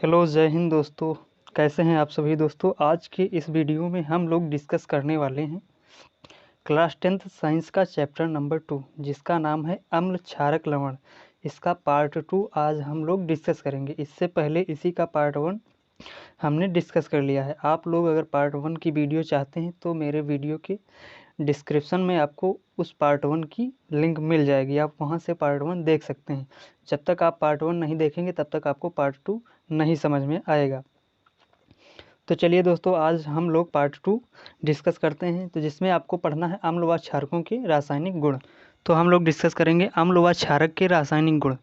Hello, जय हिंद दोस्तों। कैसे हैं आप सभी दोस्तों। आज के इस वीडियो में हम लोग डिस्कस करने वाले हैं क्लास 10th साइंस का चैप्टर नंबर 2 जिसका नाम है अम्ल क्षारक लवण। इसका पार्ट 2 आज हम लोग डिस्कस करेंगे। इससे पहले इसी का पार्ट 1 हमने डिस्कस कर लिया है। आप लोग अगर पार्ट 1 की वीडियो चाहते हैं तो मेरे वीडियो के डिस्क्रिप्शन में आपको उस पार्ट 1 की लिंक मिल जाएगी, आप वहां से पार्ट 1 देख सकते हैं। जब तक आप पार्ट 1 नहीं देखेंगे तब तक आपको पार्ट 2 नहीं समझ में आएगा। तो चलिए दोस्तों, आज हम लोग पार्ट 2 डिस्कस करते हैं, तो जिसमें आपको पढ़ना है अम्ल व क्षारकों के रासायनिक गुण। तो हम लोग डिस्कस करेंगे अम्ल व क्षारक के रासायनिक गुण।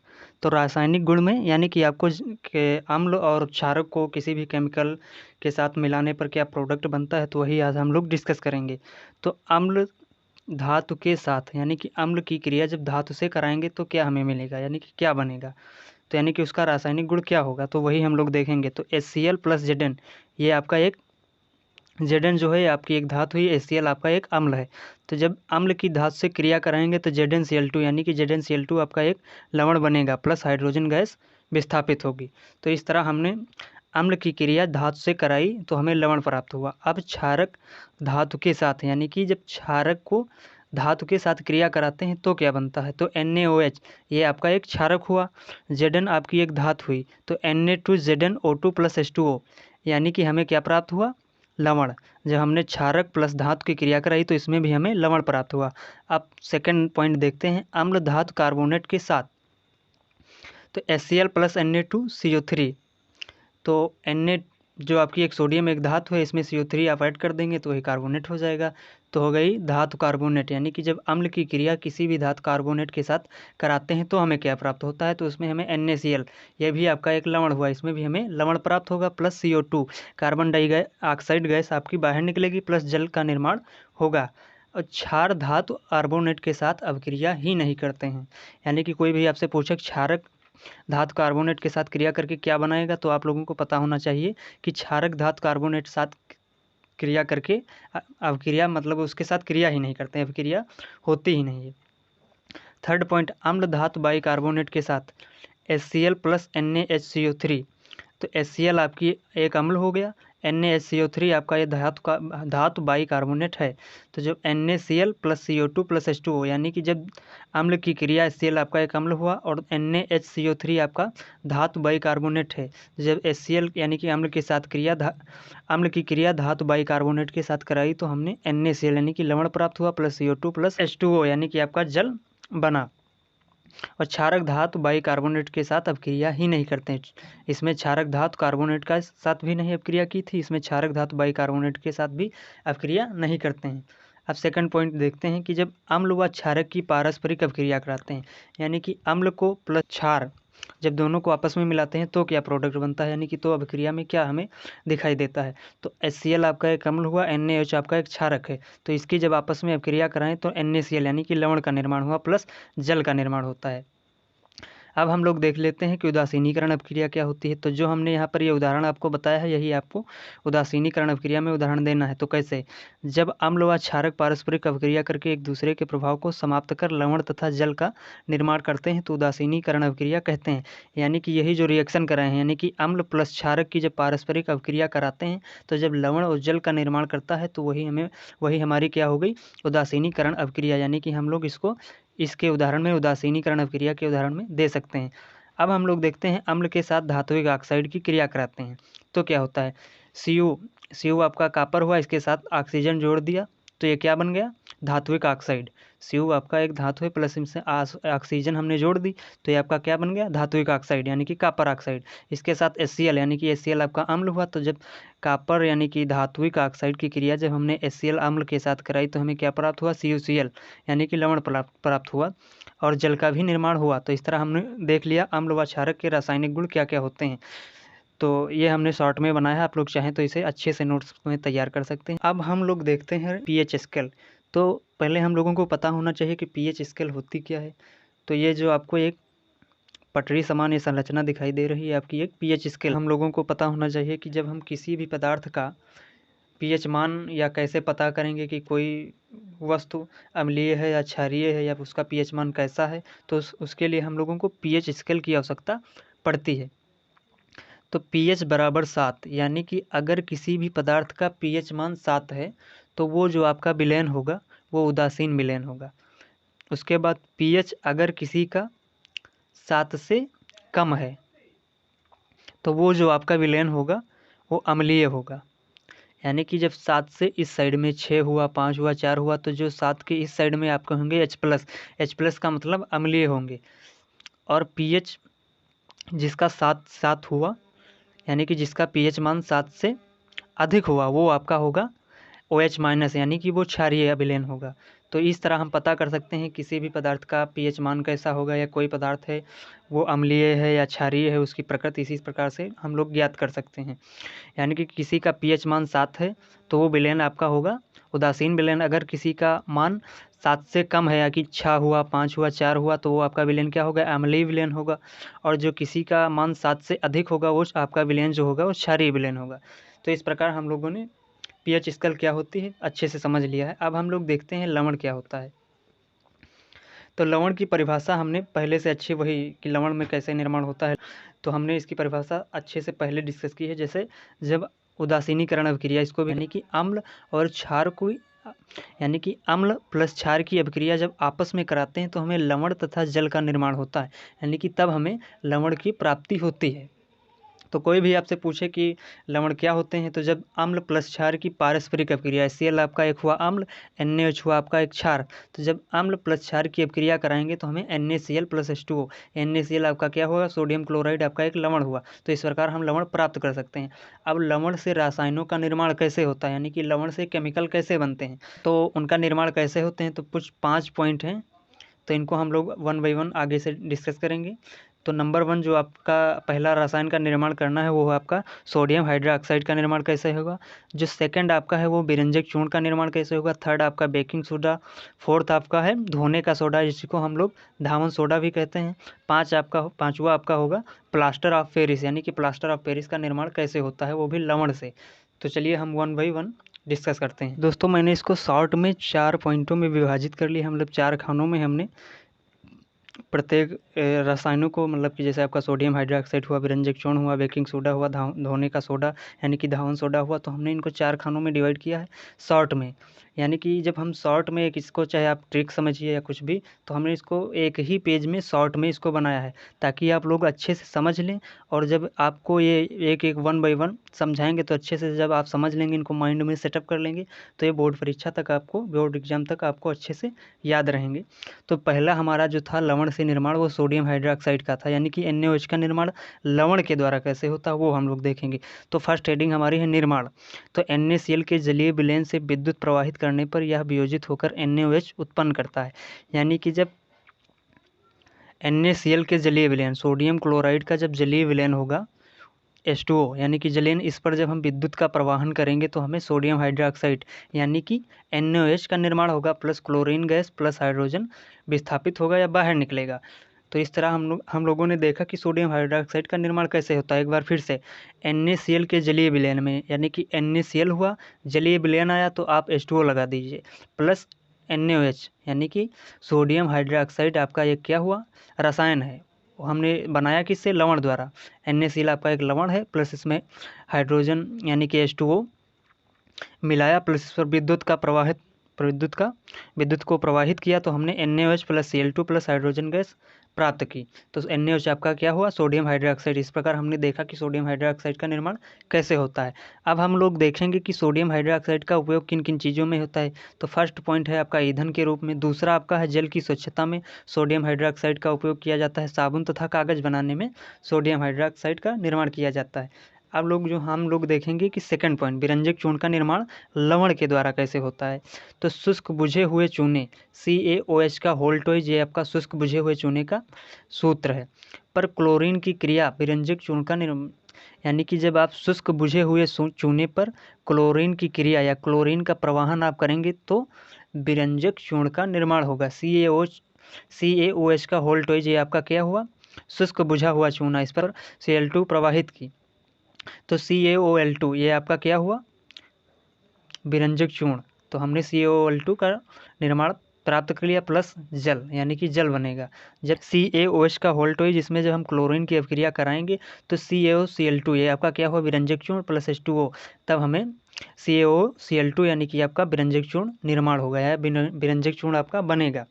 तो रासायनिक गुण में यानी कि आपको के अम्ल और क्षारक को किसी भी केमिकल के साथ मिलाने पर क्या प्रोडक्ट बनता है, तो वही आज हम लोग डिस्कस करेंगे। तो अम्ल धातु के साथ यानी कि अम्ल की क्रिया जब धातु से कराएंगे तो क्या हमें मिलेगा, यानी कि क्या बनेगा, तो यानी कि उसका रासायनिक गुण क्या होगा, तो वही हम लोग देखेंगे। तो HCl प्लस Zn, ये आपका एक Zn जो है आपकी एक धातु हुई, HCl आपका एक अम्ल है। तो जब अम्ल की धातु से क्रिया कराएंगे तो ZnCl2 यानी कि ZnCl2 आपका एक लवण बनेगा प्लस हाइड्रोजन गैस विस्थापित होगी। तो इस तरह हमने अम्ल की क्रिया धातु से कराई तो हमें लवण प्राप्त हुआ। अब क्षारक धातु के साथ यानी कि जब क्षारक को धातु के साथ क्रिया कराते हैं तो क्या बनता है, तो NaOH, ये आपका एक क्षारक हुआ। Zn आपकी एक धातु हुई तो Na2ZnO2 प्लस H2O, यानी कि हमें क्या प्राप्त हुआ, लवण। जब हमने क्षारक प्लस धातु की क्रिया कराई तो इसमें भी हमें लवण प्राप्त हुआ। अब सेकंड पॉइंट देखते हैं अम्ल धातु कार्बोनेट के साथ। तो HCl प्लस Na2CO3, तो Na जो आपकी एक सोडियम एक धातु है, इसमें CO3 आप ऐड कर देंगे तो वही कार्बोनेट हो जाएगा। तो हो गई धातु कार्बोनेट, यानी कि जब अम्ल की क्रिया किसी भी धातु कार्बोनेट के साथ कराते हैं तो हमें क्या प्राप्त होता है, तो उसमें हमें NaCl, यह भी आपका एक लवण हुआ, इसमें भी हमें लवण प्राप्त होगा plus CO2, carbon dioxide gas आपकी बाहर निकलेगी प्लस जल का निर्माण होगा। और क्षार धातु कार्बोनेट के साथ अभिक्रिया ही नहीं करते हैं, यानी कि कोई भी आपसे पूछे क्षारक धातु कार्बोनेट के साथ क्रिया करके क्या बनाएगा, तो आप लोगों को पता होना चाहिए कि क्षारक धातु कार्बोनेट साथ क्रिया करके अभिक्रिया मतलब उसके साथ क्रिया ही नहीं करते हैं, अभिक्रिया होती ही नहीं है। थर्ड पॉइंट अम्ल धातु बाई कार्बोनेट के साथ HCl प्लस NaHCO3, तो HCl आपकी एक अम्ल हो गया, NaHCO3 आपका ये धातु बाई कार्बोनेट है। तो जब NaCl plus CO2 plus H2O, यानी कि जब अम्ल की क्रिया HCl आपका एक अम्ल हुआ और NaHCO3 आपका धातु बाई कार्बोनेट है। जब HCl यानी कि अम्ल के साथ अम्ल की क्रिया धातु बाई कार्बोनेट के साथ कराई तो हमने NaCl यानी कि लवण प्राप्त हुआ प्लस CO2 प्लस H2O यानी कि आपका जल बना। और क्षारक धातु बाई कार्बोनेट के साथ अभिक्रिया ही नहीं करते हैं। इसमें क्षारक धातु कार्बोनेट का साथ भी नहीं अभिक्रिया की थी, इसमें क्षारक धातु बाई कार्बोनेट के साथ भी अभिक्रिया नहीं करते हैं। अब सेकंड पॉइंट देखते हैं कि जब अम्ल व क्षारक की पारस्परिक अभिक्रिया कराते हैं, यानी कि अम्ल को प्लस क्षार जब दोनों को आपस में मिलाते हैं तो क्या प्रोडक्ट बनता है, यानी कि तो अभिक्रिया में क्या हमें दिखाई देता है, तो HCl आपका एक अम्ल हुआ, NaOH आपका एक क्षारक है, तो इसकी जब आपस में अभिक्रिया कराएं तो NaCl यानी कि लवण का निर्माण हुआ प्लस जल का निर्माण होता है। अब हम लोग देख लेते हैं कि उदासीनीकरण अभिक्रिया क्या होती है। तो जो हमने यहाँ पर ये उदाहरण आपको बताया है, यही आपको उदासीनीकरण अभिक्रिया में उदाहरण देना है। तो कैसे, जब अम्ल व क्षारक पारस्परिक अभिक्रिया करके एक दूसरे के प्रभाव को समाप्त कर लवण तथा जल का निर्माण करते हैं तो उदासीनीकरण अभिक्रिया कहते हैं। यानी कि यही जो रिएक्शन कराए हैं, यानी कि अम्ल प्लस क्षारक की जब पारस्परिक अभिक्रिया कराते हैं तो जब लवण और जल का निर्माण करता है तो वही हमारी क्या हो गई, उदासीनीकरण अभिक्रिया। यानी कि हम लोग इसके उदाहरण में उदासीनीकरण अभिक्रिया के उदाहरण में दे सकते हैं। अब हम लोग देखते हैं अम्ल के साथ धात्विक ऑक्साइड की क्रिया कराते हैं तो क्या होता है, Cu आपका कापर हुआ, इसके साथ ऑक्सीजन जोड़ दिया तो ये क्या बन गया, धात्विक ऑक्साइड। Cu आपका एक धातु है प्लस इनसे ऑक्सीजन हमने जोड़ दी तो ये आपका क्या बन गया, धात्विक ऑक्साइड यानी कि कापर ऑक्साइड। इसके साथ HCl यानी कि HCl आपका अम्ल हुआ, तो जब कापर यानी कि धात्विक ऑक्साइड की क्रिया जब हमने HCl अम्ल के साथ कराई तो हमें क्या प्राप्त हुआ, CuCl यानी कि लवण प्राप्त हुआ और जल का भी निर्माण हुआ। तो इस तरह हमने देख लिया अम्ल व क्षारक के रासायनिक गुण क्या क्या होते हैं। तो ये हमने शॉर्ट में बनाया है, आप लोग चाहें तो इसे अच्छे से नोट्स में तैयार कर सकते हैं। अब हम लोग देखते हैं पीएच स्केल। तो पहले हम लोगों को पता होना चाहिए कि पीएच स्केल होती क्या है। तो ये जो आपको एक पटरी समान ये संरचना दिखाई दे रही है आपकी एक पीएच स्केल। हम लोगों को पता होना चाहिए कि जब हम किसी भी पदार्थ का पीएच मान या कैसे पता करेंगे कि कोई वस्तु अम्लीय है या क्षारीय है या उसका पीएच मान कैसा है, तो उसके लिए हम लोगों को पीएच स्केल की आवश्यकता पड़ती है। तो pH बराबर 7, यानी कि अगर किसी भी पदार्थ का pH मान 7 है तो वो जो आपका विलयन होगा वो उदासीन विलयन होगा। उसके बाद pH अगर किसी का 7 से कम है तो वो जो आपका विलयन होगा वो अम्लीय होगा। यानी कि जब 7 से इस साइड में 6 हुआ, 5 हुआ, 4 हुआ, तो जो 7 के इस साइड में आपके होंगे H+ का मतलब अम्लीय होंगे। और pH जिसका 7 हुआ, यानी कि जिसका pH मान 7 से अधिक हुआ, वो आपका होगा OH-, यानी कि वो क्षारीय विलयन होगा। तो इस तरह हम पता कर सकते हैं किसी भी पदार्थ का pH मान कैसा होगा, या कोई पदार्थ है वो अम्लीय है या क्षारीय है, उसकी प्रकृति इसी प्रकार से हम लोग ज्ञात कर सकते हैं। यानी कि किसी का pH मान 7 है तो वो विलयन आपका होगा उदासीन विलयन। अगर किसी का मान 7 से कम है, या कि 6 हुआ, 5 हुआ, 4 हुआ, तो वो आपका विलयन क्या होगा, अम्लीय विलयन होगा। और जो किसी का मान 7 से अधिक होगा वो आपका विलयन जो होगा वो क्षारीय विलयन होगा। तो इस प्रकार हम लोगों ने pH स्केल क्या होती है अच्छे से समझ लिया है। अब हम लोग देखते हैं लवण क्या होता है। तो लवण की परिभाषा हमने पहले से अच्छी वही कि लवण में कैसे निर्माण होता है, तो हमने इसकी परिभाषा अच्छे से पहले डिस्कस की है। जैसे जब उदासीनीकरण अभिक्रिया, इसको भी यानी कि अम्ल और क्षार को, यानी कि अम्ल प्लस क्षार की अभिक्रिया जब आपस में कराते हैं तो हमें लवण तथा जल का निर्माण होता है, यानी कि तब हमें लवण की प्राप्ति होती है। तो कोई भी आपसे पूछे कि लवण क्या होते हैं, तो जब अम्ल प्लस क्षार की पारस्परिक अभिक्रिया, Cl आपका एक हुआ अम्ल, NaOH हुआ आपका एक क्षार, तो जब अम्ल प्लस क्षार की अभिक्रिया कराएंगे तो हमें NaCl प्लस H2O, NaCl आपका क्या होगा, सोडियम क्लोराइड आपका एक लवण हुआ। तो इस प्रकार हम लवण प्राप्त कर सकते हैं। अब लवण से रासायनों का निर्माण कैसे होता है, यानी कि लवण से केमिकल कैसे बनते हैं, तो उनका निर्माण कैसे होते हैं, तो कुछ 5 पॉइंट हैं, तो इनको हम लोग 1 बाय 1 आगे से डिस्कस करेंगे। तो नंबर 1 जो आपका पहला रसायन का निर्माण करना है वो है आपका सोडियम हाइड्रोक्साइड का निर्माण कैसे होगा। जो सेकंड आपका है वो विरंजक चूर्ण का निर्माण कैसे होगा। थर्ड आपका बेकिंग सोडा। फोर्थ आपका है धोने का सोडा, जिसको हम लोग धावन सोडा भी कहते हैं। पाँचवा आपका होगा प्लास्टर ऑफ पेरिस, यानी कि प्लास्टर ऑफ पेरिस का निर्माण कैसे होता है, वो भी लवण से। तो चलिए हम 1 बाय 1 डिस्कस करते हैं। दोस्तों मैंने इसको शॉर्ट में 4 पॉइंटों में विभाजित कर लिया, मतलब 4 खानों में हमने प्रत्येक रसायनों को, मतलब कि जैसे आपका सोडियम हाइड्रोक्साइड हुआ, विरंजक चूर्ण हुआ, बेकिंग सोडा हुआ, धोने का सोडा यानी कि धावन सोडा हुआ, तो हमने इनको 4 खानों में डिवाइड किया है शॉर्ट में। यानी कि जब हम शॉर्ट में एक इसको, चाहे आप ट्रिक समझिए या कुछ भी, तो हमने इसको एक ही पेज में शॉर्ट में इसको बनाया है ताकि आप लोग अच्छे से समझ लें। और जब आपको ये एक 1 बाय 1 समझाएंगे तो अच्छे से जब आप समझ लेंगे, इनको माइंड में सेटअप कर लेंगे, तो ये बोर्ड परीक्षा तक आपको, बोर्ड एग्जाम तक आपको अच्छे से याद रहेंगे। तो पहला हमारा जो था लवण से निर्माण वो सोडियम हाइड्रोक्साइड का था, यानी कि NaOH का निर्माण लवण के द्वारा कैसे होता है वो हम लोग देखेंगे। तो फर्स्ट हेडिंग हमारी है निर्माण। तो NaCl के जलीय विलयन से विद्युत प्रवाहित करने पर यह वियोजित होकर NaOH उत्पन्न करता है। यानी कि जब NaCl के जलीय विलयन, सोडियम क्लोराइड का जब जलीय विलयन होगा H2O, यानी कि जलीय, इस पर जब हम विद्युत का प्रवाहन करेंगे तो हमें सोडियम हाइड्रोक्साइड यानी कि NaOH का निर्माण होगा, plus chlorine gas plus hydrogen विस्थापित होगा या बाहर निकलेगा। तो इस तरह हम लोगों ने देखा कि सोडियम हाइड्रोक्साइड का निर्माण कैसे होता है। एक बार फिर से NaCl के जलीय विलयन में, यानी कि NaCl हुआ, जलीय विलयन आया तो आप H2O लगा दीजिए, प्लस NaOH यानी कि सोडियम हाइड्रोक्साइड आपका एक क्या हुआ, रसायन है, वो हमने बनाया किससे, लवण द्वारा। NaCl आपका एक लवण है, प्लस इसमें हाइड्रोजन यानी कि H2O मिलाया, प्लस इस पर विद्युत को प्रवाहित किया, तो हमने NaOH plus Cl2 plus hydrogen gas प्राप्त की। तो NaOH आपका क्या हुआ, सोडियम हाइड्रोक्साइड। इस प्रकार हमने देखा कि सोडियम हाइड्रोक्साइड का निर्माण कैसे होता है। अब हम लोग देखेंगे कि सोडियम हाइड्रोक्साइड का उपयोग किन किन चीज़ों में होता है। तो फर्स्ट पॉइंट है आपका ईंधन के रूप में। दूसरा आपका है जल की स्वच्छता में सोडियम हाइड्रोक्साइड का उपयोग किया जाता है। साबुन तथा कागज़ बनाने में सोडियम हाइड्रोक्साइड का निर्माण किया जाता है। अब हम लोग देखेंगे कि सेकंड पॉइंट विरंजक चूर्ण का निर्माण लवण के द्वारा कैसे होता है। तो शुष्क बुझे हुए चूने CaOH का होल्टोइज, ये आपका शुष्क बुझे हुए चूने का सूत्र है। पर क्लोरीन की क्रिया विरंजक चूर्ण का यानी कि जब आप शुष्क बुझे हुए चूने पर क्लोरीन की क्रिया या क्लोरीन का प्रवाहन आप करेंगे तो विरंजक चूर्ण का निर्माण होगा। CaOH का होल्टोइज, ये आपका क्या हुआ, शुष्क बुझा हुआ चूना, इस पर Cl2 प्रवाहित की, तो CaOL2 ये आपका क्या हुआ, विरंजक चूर्ण। तो हमने CaOL2 का निर्माण प्राप्त कर लिया प्लस जल यानी कि जल बनेगा। जब CaOH का होल्टोइज जिसमें जब हम क्लोरीन की अभिक्रिया कराएंगे तो CaOCl2 ये आपका क्या हुआ विरंजक चूर्ण प्लस H2O, तब हमें CaOCl2 यानी कि आपका विरंजक चूर्ण निर्माण होगा या विरंजक चूर्ण आपका बनेगा।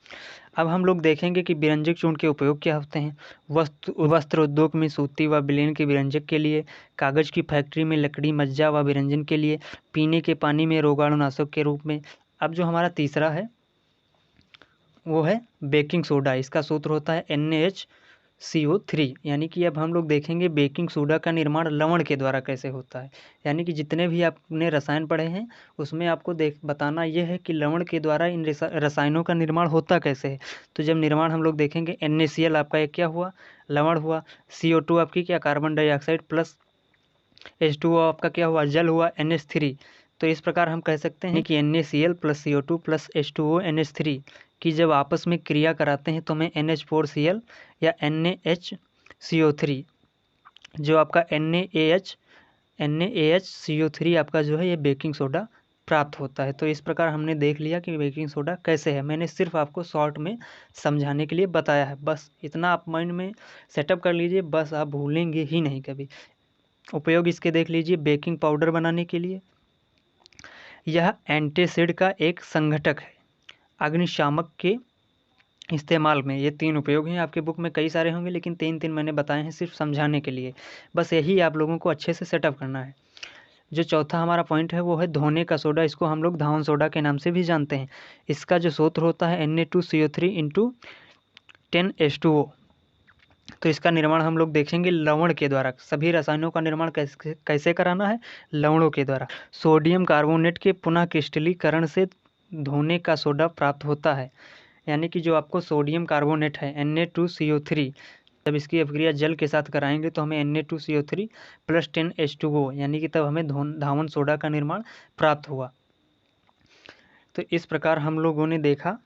अब हम लोग देखेंगे कि विरंजक चूर्ण के उपयोग क्या होते हैं। वस्त्र उद्योग में सूती व विलेन के विरंजक के लिए, कागज की फैक्ट्री में लकड़ी मज्जा व विरंजन के लिए, पीने के पानी में रोगाणुनाशक के रूप में। अब जो हमारा तीसरा है वो है बेकिंग सोडा। इसका सूत्र होता है NaHCO3 यानी कि अब हम लोग देखेंगे बेकिंग सोडा का निर्माण लवण के द्वारा कैसे होता है। यानी कि जितने भी आपने रसायन पढ़े हैं उसमें आपको बताना यह है कि लवण के द्वारा इन रसायनों का निर्माण होता कैसे है। तो जब निर्माण हम लोग देखेंगे NaCl आपका एक क्या हुआ लवण हुआ, CO2 आपकी क्या कार्बन डाइऑक्साइड प्लस H2O आपका क्या हुआ जल हुआ NH3। तो इस प्रकार हम कह सकते हैं कि NaCl plus CO2 plus H2O NH3 की जब आपस में क्रिया कराते हैं तो हमें NH4Cl या NaHCO3 जो आपका NaHCO3 आपका जो है ये बेकिंग सोडा प्राप्त होता है। तो इस प्रकार हमने देख लिया कि बेकिंग सोडा कैसे है। मैंने सिर्फ आपको शॉर्ट में समझाने के लिए बताया है, बस इतना आप माइंड में सेटअप कर लीजिए, बस आप भूलेंगे ही नहीं कभी। उपयोग इसके देख लीजिए बेकिंग पाउडर बनाने के लिए, यह एंटीसिड का एक संघटक है। अग्निशामक के इस्तेमाल में ये 3 उपयोग हैं। आपके बुक में कई सारे होंगे लेकिन 3 मैंने बताए हैं सिर्फ समझाने के लिए, बस यही आप लोगों को अच्छे से सेटअप करना है। जो चौथा हमारा पॉइंट है वो है धोने का सोडा, इसको हम लोग धावन सोडा के नाम से भी जानते हैं। इसका जो सूत्र होता है Na2CO3 × 10H2O। तो इसका निर्माण हम लोग देखेंगे लवण के द्वारा। सभी रसायनों का निर्माण कैसे कराना है लवणों के द्वारा। सोडियम कार्बोनेट के पुनः क्रिस्टलीकरण से धोने का सोडा प्राप्त होता है। यानी कि जो आपको सोडियम कार्बोनेट है Na2CO3 जब इसकी अभिक्रिया जल के साथ कराएंगे तो हमें Na2CO3 प्लस 10H2O यानी कि तब हमें धावन सोडा का निर्माण प्राप्त हुआ। तो इस प्रकार हम लोगों ने देखा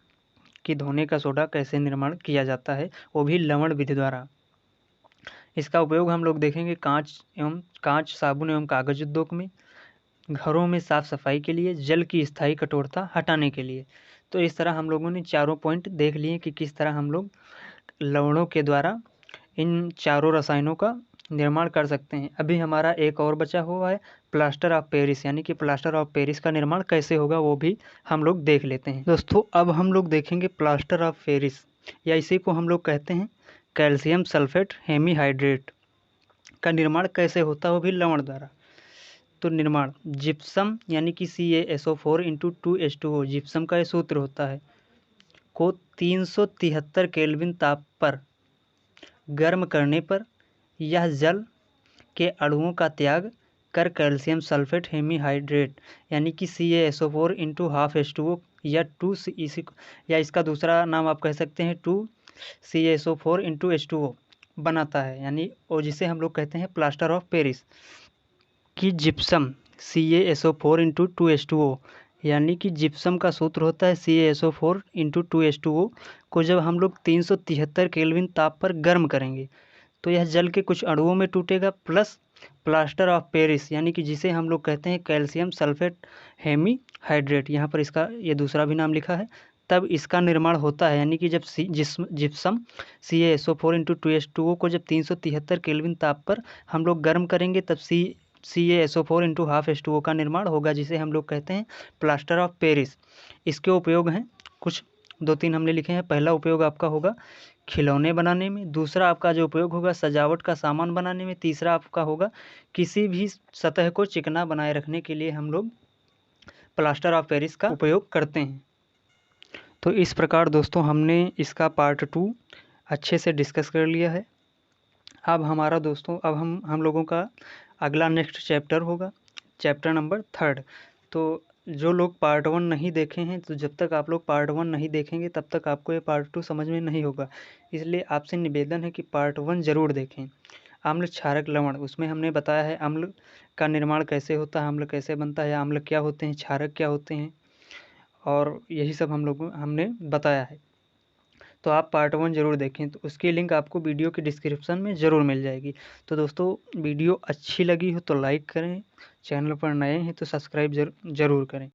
कि धोने का सोडा कैसे निर्माण किया जाता है, वो भी लवण विधि द्वारा। इसका उपयोग हम लोग देखेंगे कांच साबुन एवं कागज उद्योग में, घरों में साफ सफाई के लिए, जल की स्थायी कठोरता हटाने के लिए। तो इस तरह हम लोगों ने चारों पॉइंट देख लिए कि किस तरह हम लोग लवणों के द्वारा इन चारों रसायनों का निर्माण कर सकते हैं। अभी हमारा एक और बचा हुआ है प्लास्टर ऑफ पेरिस, यानी कि प्लास्टर ऑफ पेरिस का निर्माण कैसे होगा वो भी हम लोग देख लेते हैं। दोस्तों अब हम लोग देखेंगे प्लास्टर ऑफ पेरिस, या इसी को हम लोग कहते हैं कैल्शियम सल्फेट हेमीहाइड्रेट का निर्माण कैसे होता है, वो भी लवण द्वारा। तो निर्माण जिप्सम यानी कि CaSO4 × 2H2O जिप्सम का ये सूत्र होता है को 373 केल्विन ताप पर गर्म करने पर यह जल के अणुओं का त्याग कर कैल्शियम सल्फेट हेमीहाइड्रेट यानी कि CaSO4 × 12H2O या 2 या इसका दूसरा नाम आप कह सकते हैं 2CaSO4 × H2O बनाता है, यानी और जिसे हम लोग कहते हैं प्लास्टर ऑफ पेरिस। कि जिप्सम CaSO4 × 2H2O यानी कि जिप्सम का सूत्र होता है CaSO4 × 2H2O को जब हम लोग 373 केल्विन ताप पर गर्म करेंगे तो यह जल के कुछ अणुओं में टूटेगा प्लस प्लास्टर ऑफ पेरिस यानी कि जिसे हम लोग कहते हैं कैल्शियम सल्फेट हेमीहाइड्रेट, यहाँ पर इसका ये दूसरा भी नाम लिखा है, तब इसका निर्माण होता है। यानी कि जब जिप्सम CaSO4 × 2H2O को जब 373 केल्विन ताप पर हम लोग गर्म करेंगे तब CaSO4 × 12H2O का निर्माण होगा, जिसे हम लोग कहते हैं प्लास्टर ऑफ पेरिस। इसके उपयोग हैं कुछ 2-3 हमने लिखे हैं। पहला उपयोग आपका होगा खिलौने बनाने में, दूसरा आपका जो उपयोग होगा सजावट का सामान बनाने में, तीसरा आपका होगा किसी भी सतह को चिकना बनाए रखने के लिए हम लोग प्लास्टर ऑफ पेरिस का उपयोग करते हैं। तो इस प्रकार दोस्तों हमने इसका पार्ट 2 अच्छे से डिस्कस कर लिया है। अब हमारा दोस्तों अब हम लोगों का अगला नेक्स्ट चैप्टर होगा चैप्टर नंबर 3। तो जो लोग पार्ट 1 नहीं देखे हैं तो जब तक आप लोग पार्ट 1 नहीं देखेंगे तब तक आपको ये पार्ट 2 समझ में नहीं होगा, इसलिए आपसे निवेदन है कि पार्ट 1 ज़रूर देखें। अम्ल क्षारक लवण, उसमें हमने बताया है अम्ल का निर्माण कैसे होता है, अम्ल कैसे बनता है, अम्ल क्या होते हैं, क्षारक क्या होते हैं, और यही सब हमने बताया है। तो आप पार्ट 1 ज़रूर देखें, तो उसकी लिंक आपको वीडियो के डिस्क्रिप्शन में ज़रूर मिल जाएगी। तो दोस्तों वीडियो अच्छी लगी हो तो लाइक करें, चैनल पर नए हैं तो सब्सक्राइब ज़रूर करें।